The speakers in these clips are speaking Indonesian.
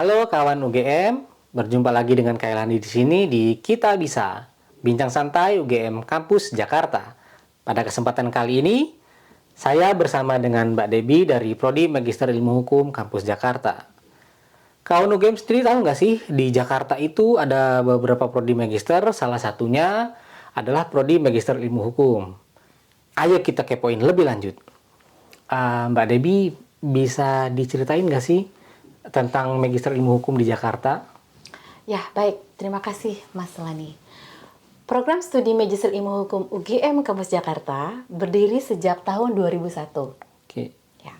Halo kawan UGM, berjumpa lagi dengan Kailani di sini di Kita Bisa, Bincang Santai UGM Kampus Jakarta. Pada kesempatan kali ini, saya bersama dengan Mbak Debbie dari Prodi Magister Ilmu Hukum Kampus Jakarta. Kawan UGM sendiri tahu nggak sih, di Jakarta itu ada beberapa Prodi Magister, salah satunya adalah Prodi Magister Ilmu Hukum. Ayo kita kepoin lebih lanjut. Mbak Debbie bisa diceritain nggak sih tentang Magister Ilmu Hukum di Jakarta? Ya, baik. Terima kasih, Mas Lani. Program studi Magister Ilmu Hukum UGM Kampus Jakarta berdiri sejak tahun 2001. Oke. Ya.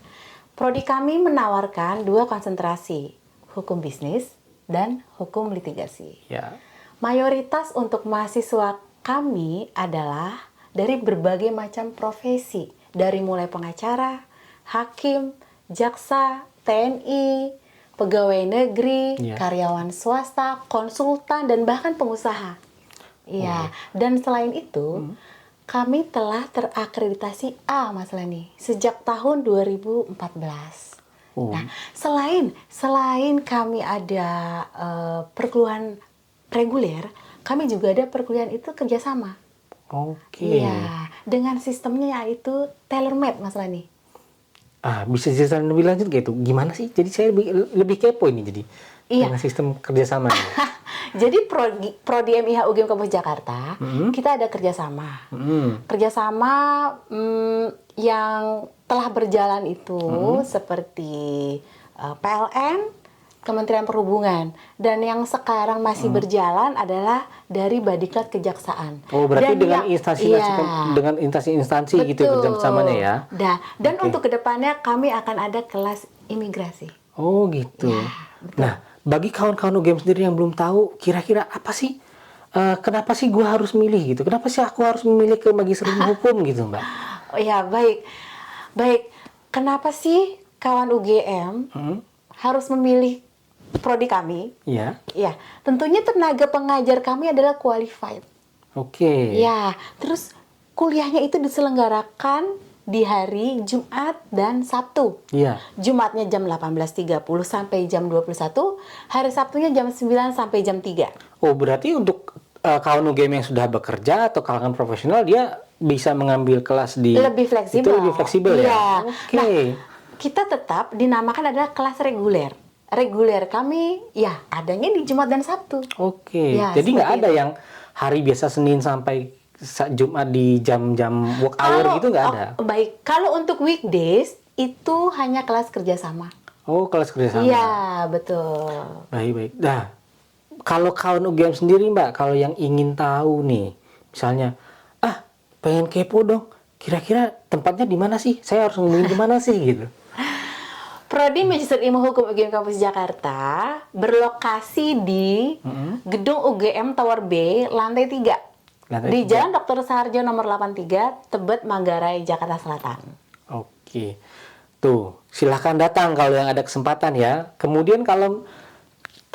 Prodi kami menawarkan dua konsentrasi, hukum bisnis dan hukum litigasi. Ya. Mayoritas untuk mahasiswa kami adalah dari berbagai macam profesi, dari mulai pengacara, hakim, jaksa, TNI, pegawai negeri, Ya. karyawan swasta, konsultan, dan bahkan pengusaha. Iya, dan selain itu, kami telah terakreditasi A, Mas Lani, sejak tahun 2014. Oh. Nah, selain kami ada perkuliahan reguler, kami juga ada perkuliahan itu kerjasama. Oke. Iya, dengan sistemnya yaitu tailor-made, Mas Lani. Bisa ceritain lebih lanjut kayak itu? Gimana sih? Jadi saya lebih kepo ini jadi. Iya. Dengan sistem kerjasama ini. Jadi Prodi MIH UGM Kampus Jakarta, kita ada kerjasama. Kerjasama yang telah berjalan itu seperti PLN, Kementerian Perhubungan, dan yang sekarang masih berjalan adalah dari Badikat Kejaksaan. Oh, berarti Dan dengan iya. dengan instansi gitu ya kerjasamanya ya? Dan untuk kedepannya kami akan ada kelas imigrasi. Oh gitu. Nah, bagi kawan-kawan UGM sendiri yang belum tahu, kira-kira apa sih? Kenapa sih gue harus milih gitu? Kenapa sih aku harus memilih ke Magister Ilmu Hukum gitu, Mbak? Oh ya, baik. Kenapa sih kawan UGM harus memilih prodi kami? Iya. Ya, tentunya tenaga pengajar kami adalah qualified. Oke. Ya, terus kuliahnya itu diselenggarakan di hari Jumat dan Sabtu. Iya. Jumatnya jam 18.30 sampai jam 21, hari Sabtunya jam 9 sampai jam 3. Oh, berarti untuk kawan UGM yang sudah bekerja atau kalangan profesional, dia bisa mengambil kelas di... Lebih fleksibel. Itu lebih fleksibel ya? Iya. Oke. Nah, kita tetap dinamakan adalah kelas reguler. Reguler kami, ya, adanya di Jumat dan Sabtu. Oke. Ya, Jadi nggak seperti ada itu. yang hari biasa Senin sampai Jumat di jam-jam work hour gitu nggak ada? Baik, kalau untuk weekdays itu hanya kelas kerjasama. Oh, kelas kerjasama. Iya, betul. Baik. Nah, kalau kawan UGM sendiri, Mbak, kalau yang ingin tahu nih, misalnya, pengen kepo dong, kira-kira tempatnya di mana sih? Saya harus ngomongin di mana sih gitu? Prodi Magister Ilmu Hukum UGM Kampus Jakarta berlokasi di Gedung UGM Tower B, lantai 3. Lantai Di 3. Jalan Dr. Sarjo nomor 83, Tebet, Manggarai, Jakarta Selatan. Oke. Tuh, silahkan datang kalau yang ada kesempatan ya. Kemudian kalau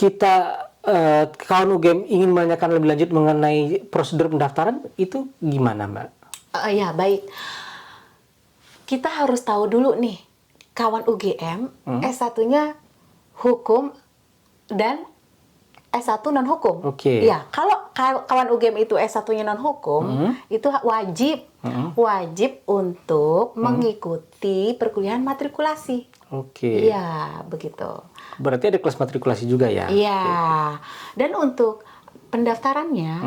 kita kawan UGM ingin menanyakan lebih lanjut mengenai prosedur pendaftaran, itu gimana, Mbak? Ya, baik. Kita harus tahu dulu nih, kawan UGM, S1-nya hukum dan S1 non-hukum. Oke. Ya, kalau kawan UGM itu S1-nya non-hukum, itu wajib untuk mengikuti perkuliahan matrikulasi. Oke. Iya, begitu. Berarti ada kelas matrikulasi juga ya? Iya. Dan untuk pendaftarannya,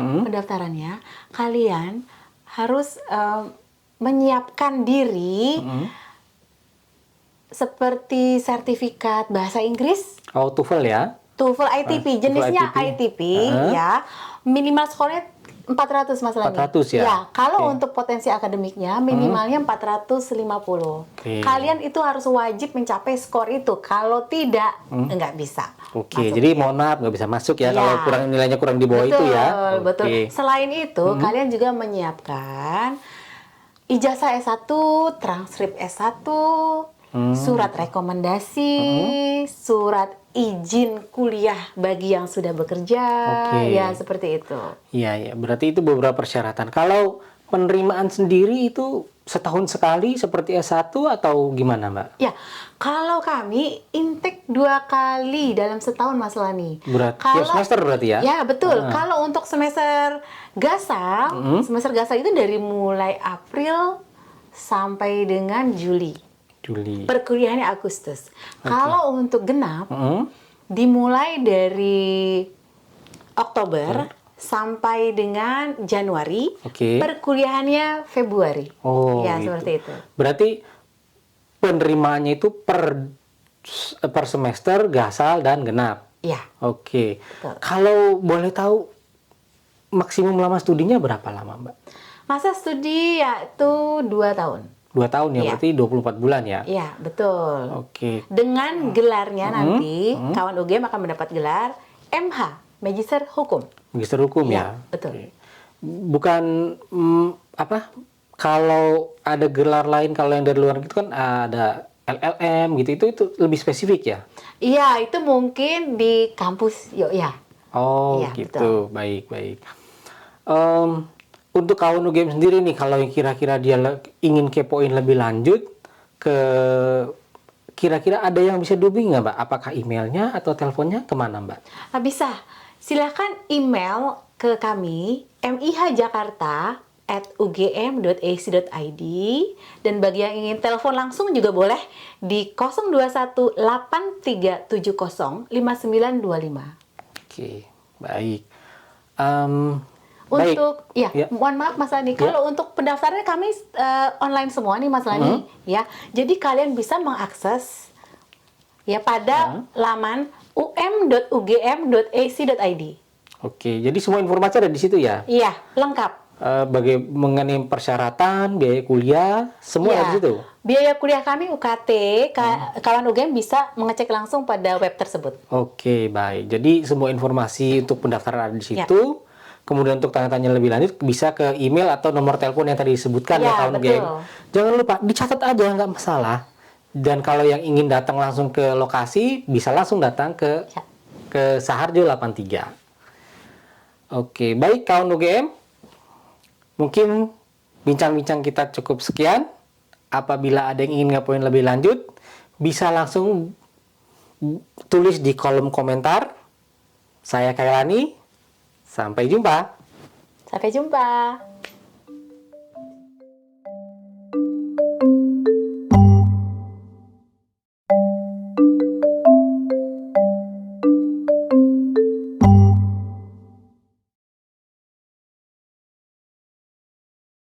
kalian harus menyiapkan diri seperti sertifikat bahasa Inggris, Oh, TOEFL ya? TOEFL ITP, TOEFL jenisnya ITP. ITP, ya. Minimal skornya 400, Mas Lani. 400 ya? Ya, kalau Oke. untuk potensi akademiknya minimalnya 450. Oke. Kalian itu harus wajib mencapai skor itu. Kalau tidak, nggak bisa. Oke, masuk. jadi mohon maaf nggak bisa masuk ya, Ya. kalau nilainya kurang di bawah itu ya. Betul. Oke. Selain itu, kalian juga menyiapkan ijazah S1, transkrip S1, surat rekomendasi, surat izin kuliah bagi yang sudah bekerja, Oke. ya seperti itu. Iya, berarti itu beberapa persyaratan. Kalau penerimaan sendiri itu setahun sekali seperti S1 atau gimana, Mbak? Ya, kalau kami intake 2 kali dalam setahun Mas Lani. Berarti tiap semester berarti ya? Ya, betul. Ah. Kalau untuk semester gasal itu dari mulai April sampai dengan Juli. Juli. Perkuliahannya Agustus. Kalau untuk genap, Mm-mm. dimulai dari Oktober sampai dengan Januari. Oke. Perkuliahannya Februari. Oh, Ya, gitu. seperti itu. Berarti penerimaannya itu per semester gasal dan genap. Ya. Oke. Betul. Kalau boleh tahu maksimum lama studinya berapa lama, Mbak? Masa studi yaitu 2 tahun. 2 tahun ya, Iya. berarti 24 bulan ya? Iya, betul. Oke. Dengan gelarnya nanti, kawan UGM akan mendapat gelar MH, Magister Hukum. Magister hukum Iya, ya? betul. Oke. Bukan, kalau ada gelar lain, kalau yang dari luar itu kan ada LLM gitu, itu lebih spesifik ya? Iya, itu mungkin di kampus ya. Oh, Iya, gitu. Baik, baik. Untuk kawan UGM sendiri nih, kalau yang kira-kira dia ingin kepoin lebih lanjut, kira-kira ada yang bisa dihubungi nggak, Mbak? Apakah emailnya atau teleponnya kemana, Mbak? Bisa. Silakan email ke kami mihjakarta@ugm.ac.id, dan bagi yang ingin telepon langsung juga boleh di 02183705925. Oke, baik. Baik. Untuk Ya. mohon maaf Mas Lani, kalau untuk pendaftarannya kami online semua nih Mas Lani, ya. Jadi kalian bisa mengakses ya pada laman um.ugm.ac.id. Oke, jadi semua informasi ada di situ ya? Iya, lengkap. Mengenai persyaratan, biaya kuliah, semua ada Iya. di situ? Biaya kuliah kami UKT, kawan UGM bisa mengecek langsung pada web tersebut. Oke, baik. Jadi semua informasi untuk pendaftaran ada di situ. Kemudian untuk tanya-tanya lebih lanjut bisa ke email atau nomor telepon yang tadi disebutkan ya, Ya, kawan betul. UGM. Jangan lupa dicatat aja, nggak masalah. Dan kalau yang ingin datang langsung ke lokasi, bisa langsung datang ke Ya. Saharjo 83. Oke, baik kawan UGM. Mungkin bincang-bincang kita cukup sekian. Apabila ada yang ingin ngepoin lebih lanjut, bisa langsung tulis di kolom komentar. Saya Kailani. Sampai jumpa. Sampai jumpa.